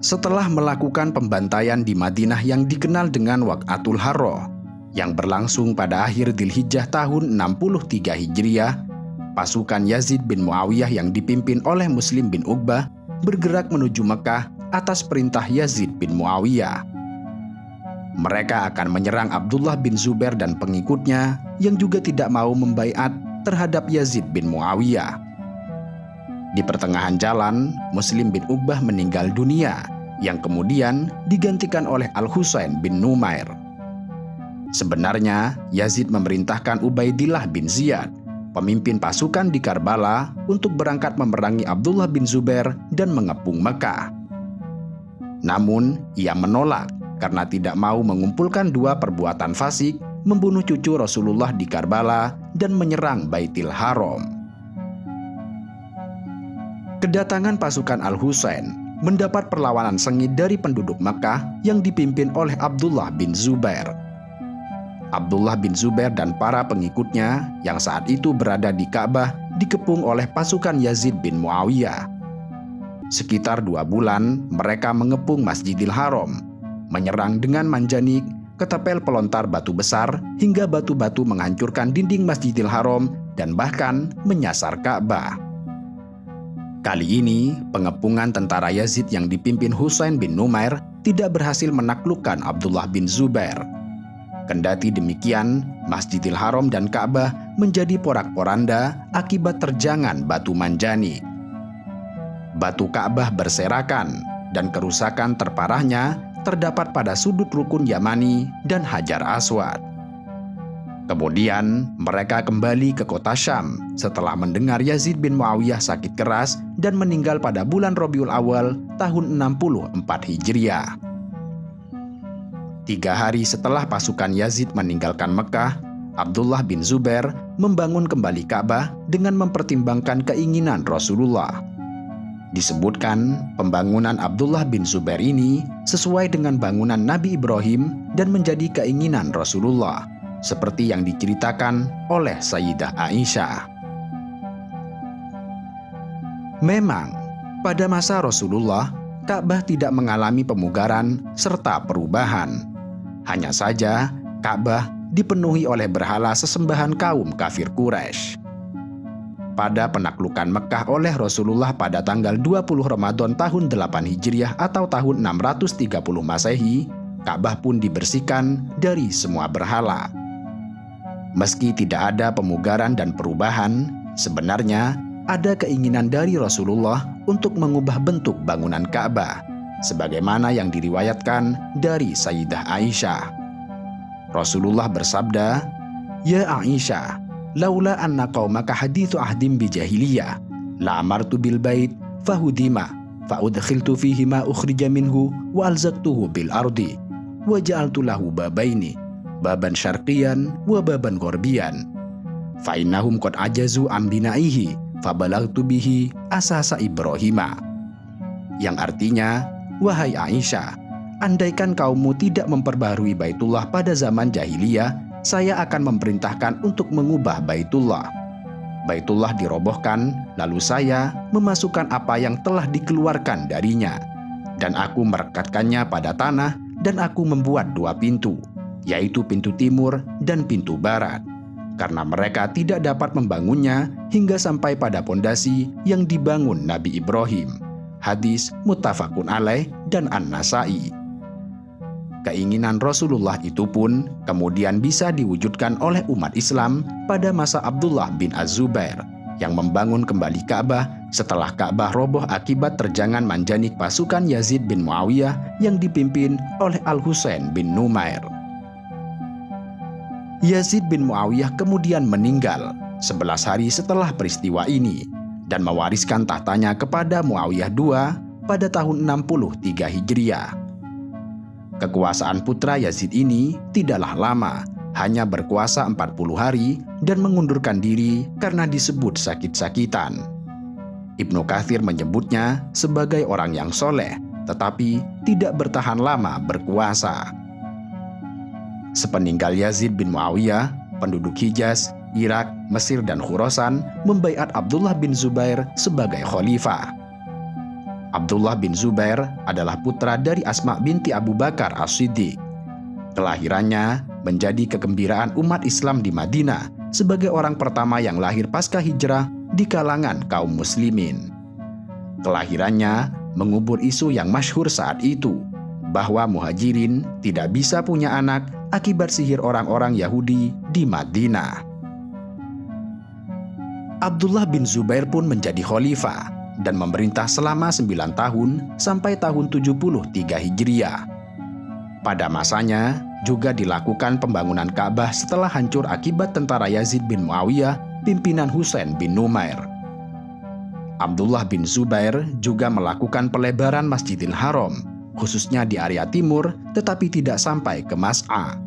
Setelah melakukan pembantaian di Madinah yang dikenal dengan Waqatul Harra, yang berlangsung pada akhir Dzulhijjah tahun 63 Hijriah, pasukan Yazid bin Muawiyah yang dipimpin oleh Muslim bin Uqbah bergerak menuju Mekah atas perintah Yazid bin Muawiyah. Mereka akan menyerang Abdullah bin Zubair dan pengikutnya yang juga tidak mau membaiat terhadap Yazid bin Muawiyah. Di pertengahan jalan, Muslim bin Uqbah meninggal dunia, yang kemudian digantikan oleh Al-Husain bin Numair. Sebenarnya, Yazid memerintahkan Ubaidillah bin Ziyad, pemimpin pasukan di Karbala, untuk berangkat memerangi Abdullah bin Zubair dan mengepung Mekah. Namun, ia menolak karena tidak mau mengumpulkan dua perbuatan fasik, membunuh cucu Rasulullah di Karbala dan menyerang Baitul Haram. Kedatangan pasukan Al-Husain mendapat perlawanan sengit dari penduduk Mekah yang dipimpin oleh Abdullah bin Zubair. Abdullah bin Zubair dan para pengikutnya yang saat itu berada di Ka'bah dikepung oleh pasukan Yazid bin Muawiyah. Sekitar 2 bulan mereka mengepung Masjidil Haram, menyerang dengan manjanik, ketapel pelontar batu besar hingga batu-batu menghancurkan dinding Masjidil Haram dan bahkan menyasar Ka'bah. Kali ini, pengepungan tentara Yazid yang dipimpin Husain bin Numair tidak berhasil menaklukkan Abdullah bin Zubair. Kendati demikian, Masjidil Haram dan Ka'bah menjadi porak-poranda akibat terjangan batu manjani. Batu Ka'bah berserakan dan kerusakan terparahnya terdapat pada sudut rukun Yamani dan Hajar Aswad. Kemudian mereka kembali ke kota Syam setelah mendengar Yazid bin Muawiyah sakit keras dan meninggal pada bulan Rabiul Awal tahun 64 Hijriah. 3 hari setelah pasukan Yazid meninggalkan Mekah, Abdullah bin Zubair membangun kembali Ka'bah dengan mempertimbangkan keinginan Rasulullah. Disebutkan pembangunan Abdullah bin Zubair ini sesuai dengan bangunan Nabi Ibrahim dan menjadi keinginan Rasulullah, seperti yang diceritakan oleh Sayyidah Aisyah. Memang, pada masa Rasulullah, Ka'bah tidak mengalami pemugaran serta perubahan. Hanya saja, Ka'bah dipenuhi oleh berhala sesembahan kaum kafir Quraisy. Pada penaklukan Mekah oleh Rasulullah pada tanggal 20 Ramadan tahun 8 Hijriah atau tahun 630 Masehi, Ka'bah pun dibersihkan dari semua berhala. Meski tidak ada pemugaran dan perubahan, sebenarnya ada keinginan dari Rasulullah untuk mengubah bentuk bangunan Ka'bah, sebagaimana yang diriwayatkan dari Sayyidah Aisyah. Rasulullah bersabda, "Ya Aisyah, laula anna qaumaka hadithu ahdim bijahiliyah, la amartu bil bait fahudima, fa'udkhiltu fihi ma ukhrija minhu wa alzaqtuhu bil ardi, wa ja'altu lahu babaini, baban syarqiyan wa baban ghorbiyan. Fa innahum qad ajazu an binaihi, fabalagtu bihi asasa Ibrahima." Yang artinya, wahai Aisyah, andaikan kaummu tidak memperbaharui Baitullah pada zaman jahiliyah, saya akan memerintahkan untuk mengubah Baitullah. Baitullah dirobohkan, lalu saya memasukkan apa yang telah dikeluarkan darinya, dan aku merekatkannya pada tanah, dan aku membuat 2 pintu, yaitu pintu timur dan pintu barat, karena mereka tidak dapat membangunnya hingga sampai pada pondasi yang dibangun Nabi Ibrahim. Hadis muttafaqun alaih dan An-Nasai. Keinginan Rasulullah itu pun kemudian bisa diwujudkan oleh umat Islam pada masa Abdullah bin Az-Zubair yang membangun kembali Ka'bah setelah Ka'bah roboh akibat terjangan manjanik pasukan Yazid bin Muawiyah yang dipimpin oleh Al-Husain bin Numair. Yazid bin Muawiyah kemudian meninggal 11 hari setelah peristiwa ini dan mewariskan tahtanya kepada Muawiyah II pada tahun 63 Hijriah. Kekuasaan putra Yazid ini tidaklah lama, hanya berkuasa 40 hari dan mengundurkan diri karena disebut sakit-sakitan. Ibnu Katsir menyebutnya sebagai orang yang soleh, tetapi tidak bertahan lama berkuasa. Sepeninggal Yazid bin Muawiyah, penduduk Hijaz, Irak, Mesir, dan Khurasan membaiat Abdullah bin Zubair sebagai khalifah. Abdullah bin Zubair adalah putra dari Asma binti Abu Bakar As-Siddiq. Kelahirannya menjadi kegembiraan umat Islam di Madinah sebagai orang pertama yang lahir pasca hijrah di kalangan kaum muslimin. Kelahirannya mengubur isu yang masyhur saat itu, bahwa Muhajirin tidak bisa punya anak akibat sihir orang-orang Yahudi di Madinah. Abdullah bin Zubair pun menjadi khalifah dan memerintah selama 9 tahun sampai tahun 73 Hijriah. Pada masanya juga dilakukan pembangunan Ka'bah setelah hancur akibat tentara Yazid bin Muawiyah pimpinan Husain bin Numair. Abdullah bin Zubair juga melakukan pelebaran Masjidil Haram, khususnya di area timur, tetapi tidak sampai ke Mas'a.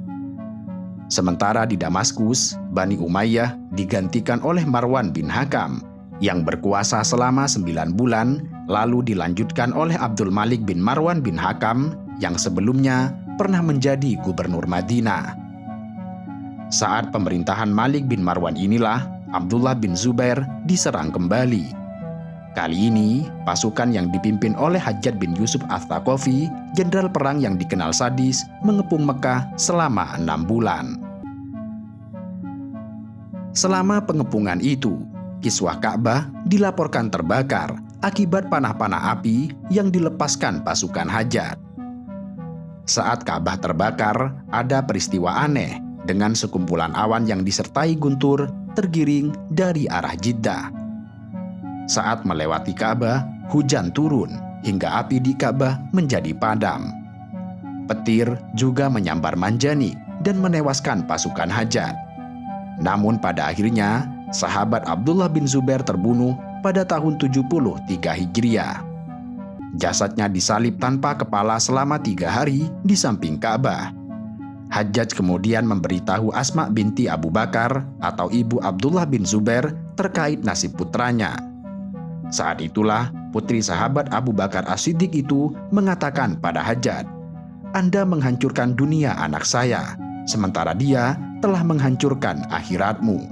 Sementara di Damaskus, Bani Umayyah digantikan oleh Marwan bin Hakam yang berkuasa selama 9 bulan, lalu dilanjutkan oleh Abdul Malik bin Marwan bin Hakam yang sebelumnya pernah menjadi gubernur Madinah. Saat pemerintahan Malik bin Marwan inilah Abdullah bin Zubair diserang kembali. Kali ini, pasukan yang dipimpin oleh Hajjaj bin Yusuf Ats-Tsaqafi, jenderal perang yang dikenal sadis, mengepung Mekah selama 6 bulan. Selama pengepungan itu, kiswah Ka'bah dilaporkan terbakar akibat panah-panah api yang dilepaskan pasukan Hajjaj. Saat Ka'bah terbakar, ada peristiwa aneh dengan sekumpulan awan yang disertai guntur tergiring dari arah Jeddah. Saat melewati Ka'bah, hujan turun hingga api di Ka'bah menjadi padam. Petir juga menyambar Manjani dan menewaskan pasukan Hajjaj. Namun pada akhirnya, sahabat Abdullah bin Zubair terbunuh pada tahun 73 Hijriah. Jasadnya disalib tanpa kepala selama 3 hari di samping Ka'bah. Hajjaj kemudian memberitahu Asma binti Abu Bakar atau ibu Abdullah bin Zubair terkait nasib putranya. Saat itulah putri sahabat Abu Bakar As-Siddiq itu mengatakan pada Hajjaj, "Anda menghancurkan dunia anak saya, sementara dia telah menghancurkan akhiratmu."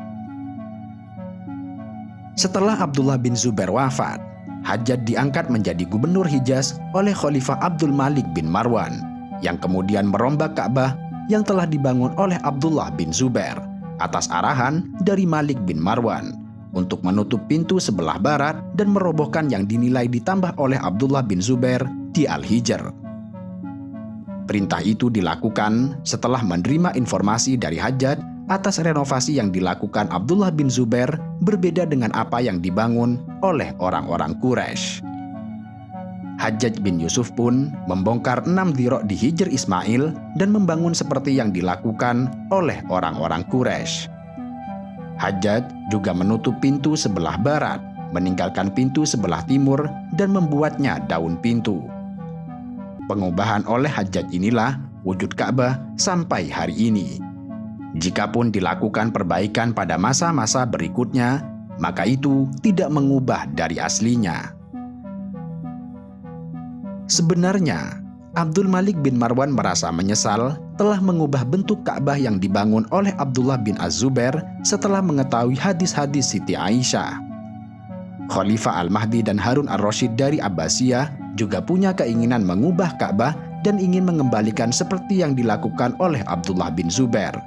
Setelah Abdullah bin Zubair wafat, Hajjaj diangkat menjadi gubernur Hijaz oleh Khalifah Abdul Malik bin Marwan, yang kemudian merombak Ka'bah yang telah dibangun oleh Abdullah bin Zubair atas arahan dari Malik bin Marwan untuk menutup pintu sebelah barat dan merobohkan yang dinilai ditambah oleh Abdullah bin Zubair di Al-Hijr. Perintah itu dilakukan setelah menerima informasi dari Hajjaj atas renovasi yang dilakukan Abdullah bin Zubair berbeda dengan apa yang dibangun oleh orang-orang Quraisy. Hajjaj bin Yusuf pun membongkar 6 dhiro' di Hijr Ismail dan membangun seperti yang dilakukan oleh orang-orang Quraisy. Hajjaj juga menutup pintu sebelah barat, meninggalkan pintu sebelah timur dan membuatnya daun pintu. Pengubahan oleh Hajjaj inilah wujud Ka'bah sampai hari ini. Jikapun dilakukan perbaikan pada masa-masa berikutnya, maka itu tidak mengubah dari aslinya. Sebenarnya, Abdul Malik bin Marwan merasa menyesal telah mengubah bentuk Ka'bah yang dibangun oleh Abdullah bin Az-Zubair setelah mengetahui hadis-hadis Siti Aisyah. Khalifah Al-Mahdi dan Harun Ar-Rasyid dari Abbasiyah juga punya keinginan mengubah Ka'bah dan ingin mengembalikan seperti yang dilakukan oleh Abdullah bin Zubair,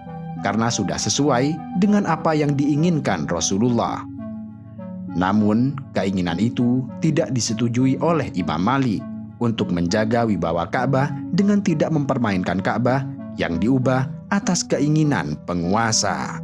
karena sudah sesuai dengan apa yang diinginkan Rasulullah. Namun, keinginan itu tidak disetujui oleh Imam Malik untuk menjaga wibawa Ka'bah dengan tidak mempermainkan Ka'bah yang diubah atas keinginan penguasa.